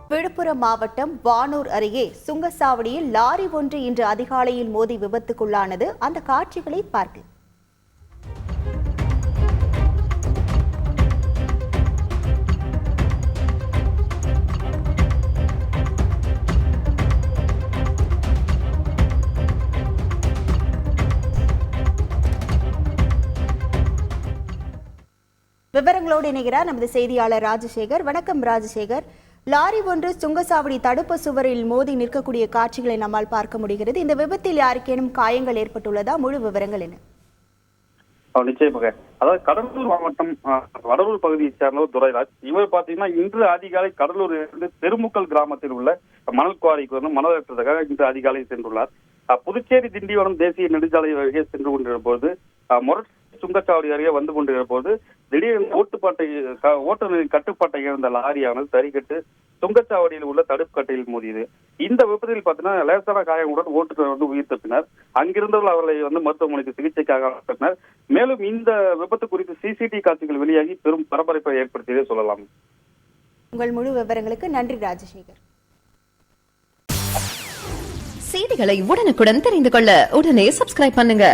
விழுப்புரம் மாவட்டம் வானூர் அருகே சுங்கச்சாவடியில் லாரி ஒன்று இன்று அதிகாலையில் மோதி விபத்துக்குள்ளானது. அந்த காட்சிகளை பார்க்கலாம். விவரங்களோடு இணைகிறார் நமது செய்தியாளர் ராஜசேகர். வணக்கம் ராஜசேகர். லாரி ஒன்று சுங்கச்சாவடி தடுப்பு சுவரில் மோதி நிற்கக்கூடிய காட்சிகளை நம்மால் பார்க்க முடிகிறது. இந்த விபத்தில் யாருக்கேனும் காயங்கள் ஏற்பட்டுள்ளதா? முழு விவரங்கள் என்ன? நிச்சயமாக. அதாவது கடலூர் மாவட்டம் வடலூர் பகுதியை சேர்ந்தவர் துரைராஜ். இவர் பாத்தீங்கன்னா இன்று அதிகாலை கடலூரிலிருந்து பெருமுக்கல் கிராமத்தில் உள்ள மணல் குவாரிக்கு வந்து மணல் ஏற்றதுக்காக இன்று அதிகாலை சென்றுள்ளார். புதுச்சேரி திண்டிவனம் தேசிய நெடுஞ்சாலை அருகே சென்று கொண்டிருந்த போது மொரட் சுங்கச்சாவடி அருகே வந்து கொண்டிருந்த போது திடீரென ஓட்டுநரின் கட்டுப்பாட்டை இழந்த லாரியானது சரிகட்டு சுங்கச்சாவடியில் உள்ள தடுப்பு கட்டையில் மோதியது. இந்த விபத்தில் பார்த்தீங்கன்னா லேசான காயங்களுடன் ஓட்டுநர் வந்து உயிர் தப்பினார். அங்கிருந்தவர்கள் அவர்களை வந்து மருத்துவமனைக்கு சிகிச்சைக்காக அனுப்பினர். மேலும் இந்த விபத்து குறித்து சிசிடிவி காட்சிகள் வெளியாகி பெரும் பரபரப்பை ஏற்படுத்தியதே சொல்லலாம். உங்கள் முழு விவரங்களுக்கு நன்றி ராஜசேகர். செய்திகளை உடனுக்குடன் தெரிந்து கொள்ள உடனே சப்ஸ்கிரைப் பண்ணுங்க.